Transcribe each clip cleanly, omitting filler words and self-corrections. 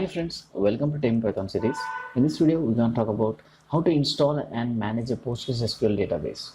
Hi friends, welcome to Team Python series. In this video, we're going to talk about how to install and manage a PostgreSQL database.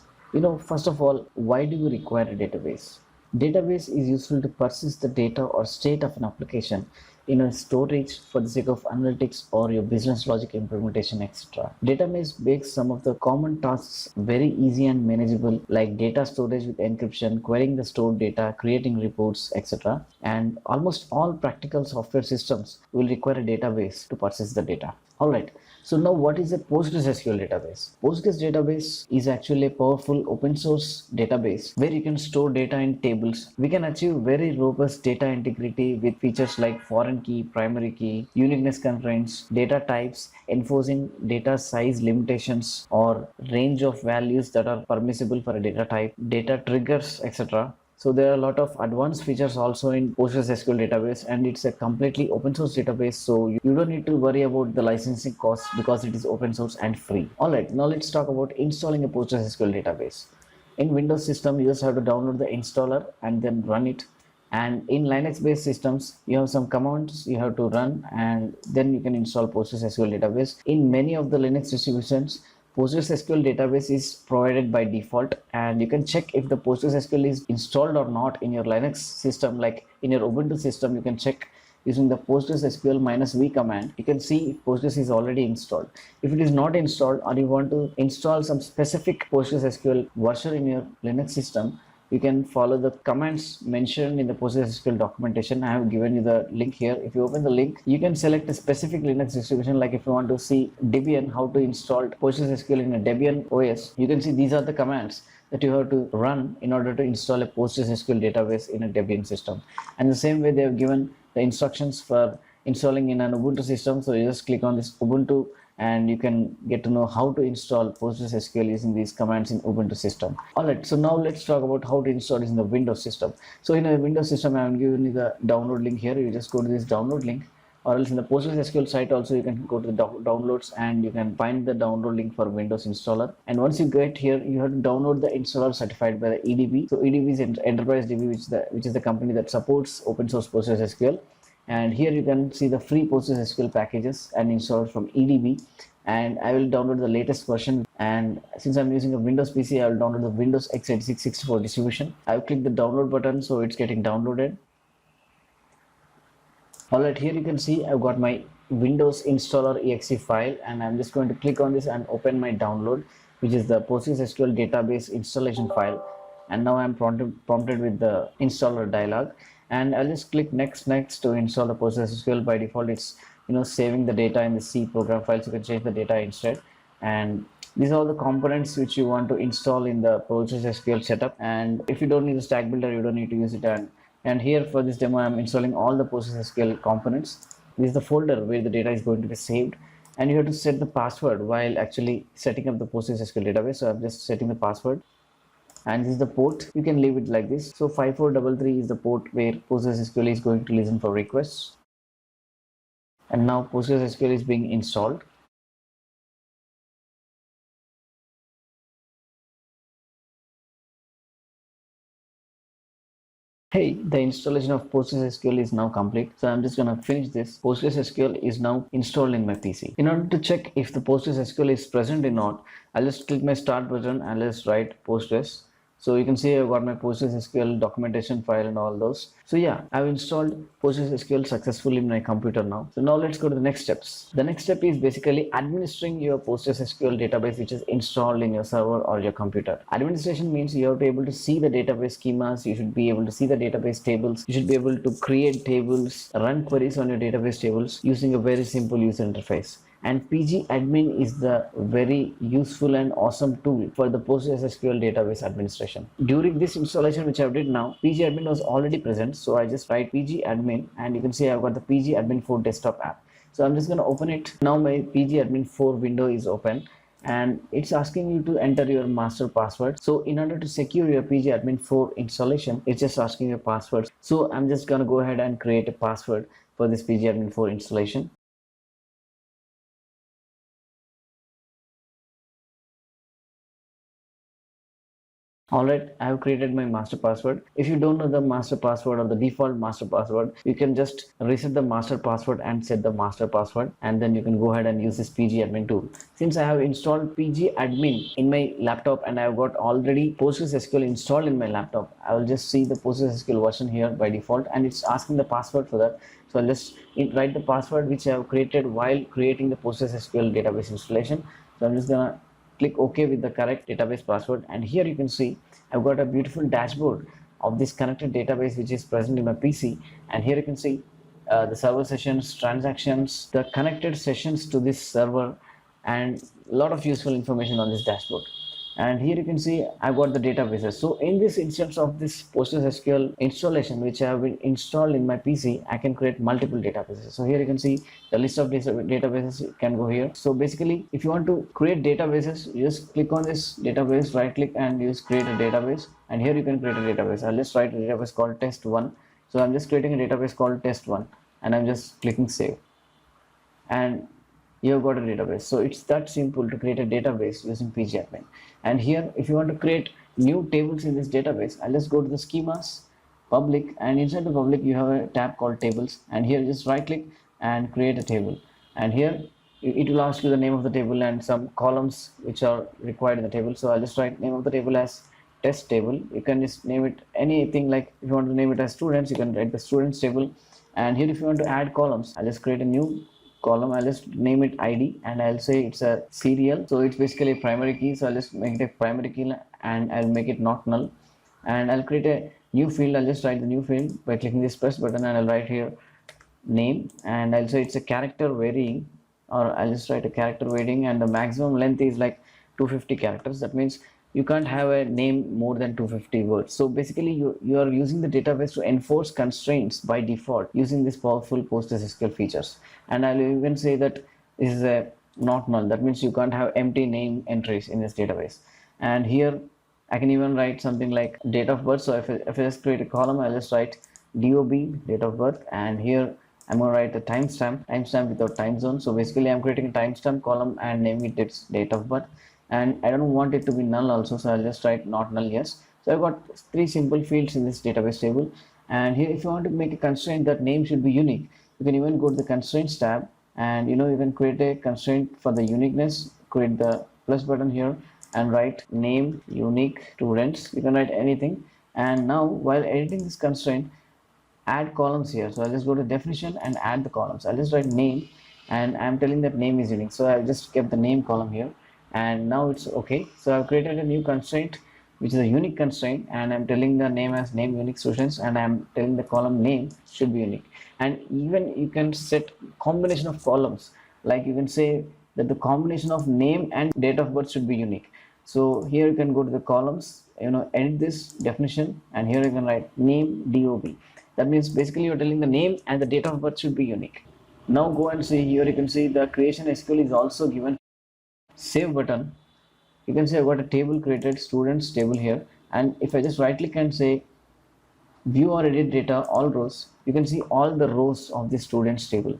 First of all, why do you require a database? Database is useful to persist the data or state of an application in a storage for the sake of analytics or your business logic implementation, etc. Database makes some of the common tasks very easy and manageable, like data storage with encryption, querying the stored data, creating reports, etc. And almost all practical software systems will require a database to persist the data. Alright, so now what is a PostgreSQL database? Postgres database is actually a powerful open source database where you can store data in tables. We can achieve very robust data integrity with features like foreign key, primary key, uniqueness constraints, data types, enforcing data size limitations or range of values that are permissible for a data type, data triggers, etc. So there are a lot of advanced features also in PostgreSQL database, and it's a completely open source database. So you don't need to worry about the licensing costs because it is open source and free. Alright, now let's talk about installing a PostgreSQL database. In Windows system, you just have to download the installer and then run it. And in Linux based systems, you have some commands you have to run and then you can install PostgreSQL database. In many of the Linux distributions, PostgreSQL database is provided by default, and you can check if the PostgreSQL is installed or not in your Linux system. Like in your Ubuntu system, you can check using the PostgreSQL -v command. You can see if Postgres is already installed. If it is not installed or you want to install some specific PostgreSQL version in your Linux system, you can follow the commands mentioned in the PostgreSQL documentation. I have given you the link here. If you open the link, you can select a specific Linux distribution. Like if you want to see Debian, how to install PostgreSQL in a Debian OS, you can see these are the commands that you have to run in order to install a PostgreSQL database in a Debian system. And the same way they have given the instructions for installing in an Ubuntu system. So you just click on this Ubuntu and you can get to know how to install PostgreSQL using these commands in Ubuntu system. Alright, so now let's talk about how to install this in the Windows system. So in a Windows system, I am giving you the download link here. You just go to this download link, or else in the PostgreSQL site also you can go to the downloads and you can find the download link for Windows installer. And once you get here, you have to download the installer certified by the EDB. So EDB is Enterprise DB, which is the company that supports open source PostgreSQL. And here you can see the free PostgreSQL packages and installers from EDB. And I will download the latest version. And since I'm using a Windows PC, I will download the Windows x86 64 distribution. I will click the download button, so it's getting downloaded. Alright, here you can see I've got my Windows installer exe file, and I'm just going to click on this and open my download, which is the PostgreSQL database installation file. And now I'm prompted with the installer dialog, and I'll just click next to install the PostgreSQL. By default, it's saving the data in the C program files. You can change the data instead. And these are all the components which you want to install in the PostgreSQL setup. And if you don't need the stack builder, you don't need to use it. And here for this demo, I'm installing all the PostgreSQL components. This is the folder where the data is going to be saved, and you have to set the password while actually setting up the PostgreSQL database. So I'm just setting the password, and this is the port. You can leave it like this. So 5433 is the port where PostgreSQL is going to listen for requests. And now PostgreSQL is being installed. Hey, the installation of PostgreSQL is now complete. So I'm just going to finish this. PostgreSQL is now installed in my PC. In order to check if the PostgreSQL is present or not, I'll just click my start button and let's write Postgres. So you can see I've got my PostgreSQL documentation file and all those. So yeah, I've installed PostgreSQL successfully in my computer now. So now let's go to the next steps. The next step is basically administering your PostgreSQL database, which is installed in your server or your computer. Administration means you have to be able to see the database schemas. You should be able to see the database tables. You should be able to create tables, run queries on your database tables using a very simple user interface. And pgadmin is the very useful and awesome tool for the PostgreSQL database administration. During this installation which I've did now, pgadmin was already present, so I just write pgadmin, and you can see I've got the pgadmin 4 desktop app. So I'm just going to open it. Now my pgadmin 4 window is open, and it's asking you to enter your master password. So in order to secure your pgadmin 4 installation, it's just asking your password. So I'm just going to go ahead and create a password for this pgadmin 4 installation. Alright, I have created my master password. If you don't know the master password or the default master password, you can just reset the master password and set the master password, and then you can go ahead and use this pgadmin tool. Since I have installed pgadmin in my laptop and I have got already PostgreSQL installed in my laptop, I will just see the PostgreSQL version here by default, and it's asking the password for that. So I'll just write the password which I have created while creating the PostgreSQL database installation. So I'm just gonna click OK with the correct database password, and here you can see I've got a beautiful dashboard of this connected database which is present in my PC. And here you can see the server sessions, transactions, the connected sessions to this server, and a lot of useful information on this dashboard. And here you can see I've got the databases. So in this instance of this PostgreSQL installation which I have been installed in my PC, I can create multiple databases. So here you can see the list of databases can go here. So basically, if you want to create databases, you just click on this database, right click, and use create a database, and here you can create a database. I'll just write a database called test1. So I'm just creating a database called test1, and I'm just clicking save, and you've got a database. So it's that simple to create a database using pgadmin. And here, if you want to create new tables in this database, I'll just go to the schemas, public, and inside the public you have a tab called tables, and here just right click and create a table. And here it will ask you the name of the table and some columns which are required in the table. So I'll just write name of the table as test table. You can just name it anything, like if you want to name it as students, you can write the students table. And here if you want to add columns, I'll just create a new column. I'll just name it ID, and I'll say it's a serial. So it's basically a primary key. So I'll just make it a primary key, and I'll make it not null. And I'll create a new field. I'll just write the new field by clicking this press button, and I'll write here name, and I'll say it's a character varying, or I'll just write a character varying, and the maximum length is like 250 characters. That means you can't have a name more than 250 words. So basically you are using the database to enforce constraints by default using this powerful PostgreSQL features. And I'll even say that this is a not null. That means you can't have empty name entries in this database. And here I can even write something like date of birth. So if I just create a column, I'll just write DOB, date of birth, and here I'm going to write a timestamp without time zone. So basically I'm creating a timestamp column and naming it its date of birth, and I don't want it to be null also, so I'll just write not null, yes. So I've got three simple fields in this database table. And here if you want to make a constraint that name should be unique, you can even go to the constraints tab, and you can create a constraint for the uniqueness. Create the plus button here and write name unique students. You can write anything. And now while editing this constraint, add columns here. So I'll just go to definition and add the columns. I'll just write name, and I'm telling that name is unique. So I've just kept the name column here, and now it's okay. So I've created a new constraint which is a unique constraint, and I'm telling the name as name unique students, and I'm telling the column name should be unique. And even you can set combination of columns, like you can say that the combination of name and date of birth should be unique. So here you can go to the columns, edit this definition, and here you can write name DOB. That means basically you're telling the name and the date of birth should be unique. Now go and see here, you can see the creation SQL is also given. Save button, you can see I've got a table created, students table here, and if I just right click and say view or edit data all rows, you can see all the rows of the students table.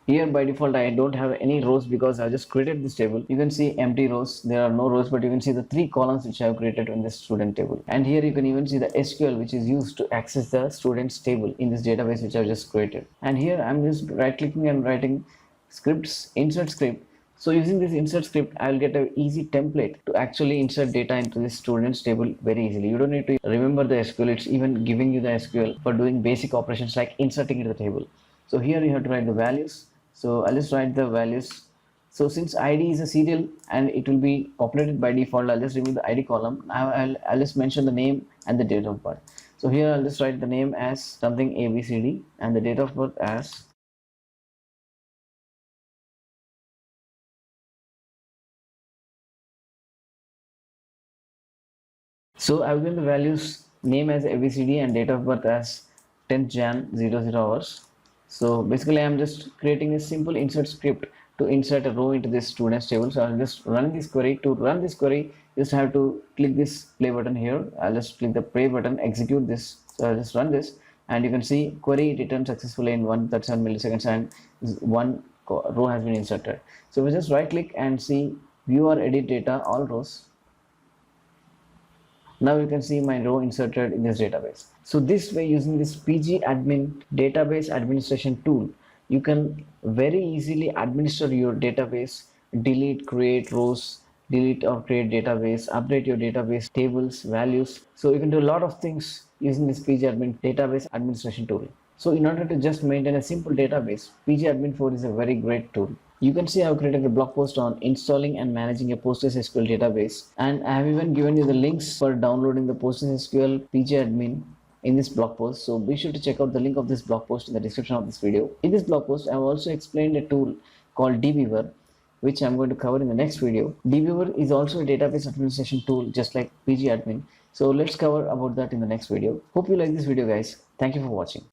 Here by default I don't have any rows because I just created this table. You can see empty rows, there are no rows, but you can see the three columns which I have created in this student table. And here you can even see the SQL which is used to access the students table in this database which I have just created. And here I'm just right clicking and writing scripts, insert script. So using this insert script, I'll get an easy template to actually insert data into this students table very easily. You don't need to remember the SQL, it's even giving you the SQL for doing basic operations like inserting into the table. So here you have to write the values. So I'll just write the values. So since ID is a serial and it will be populated by default, I'll just remove the ID column. Now I'll just mention the name and the date of birth. So here I'll just write the name as something ABCD and the date of birth as so I've given the values name as ABCD and date of birth as 10th Jan 00 hours. So basically I'm just creating a simple insert script to insert a row into this students table. So I'll just run this query. To run this query, you just have to click this play button here. I'll just click the play button, execute this. So I'll just run this, and you can see query returned successfully in 137 milliseconds, and one row has been inserted. So we just right click and see view or edit data all rows. Now you can see my row inserted in this database. So this way, using this pgadmin database administration tool, you can very easily administer your database, delete, create rows, delete or create database, update your database tables, values. So you can do a lot of things using this pgadmin database administration tool. So in order to just maintain a simple database, pgadmin 4 is a very great tool. You can see I've created a blog post on installing and managing a PostgreSQL database, and I have even given you the links for downloading the PostgreSQL pgadmin in this blog post. So be sure to check out the link of this blog post in the description of this video. In this blog post, I have also explained a tool called dbeaver, which I'm going to cover in the next video. dbeaver is also a database administration tool just like pgadmin. So let's cover about that in the next video. Hope you like this video, guys. Thank you for watching.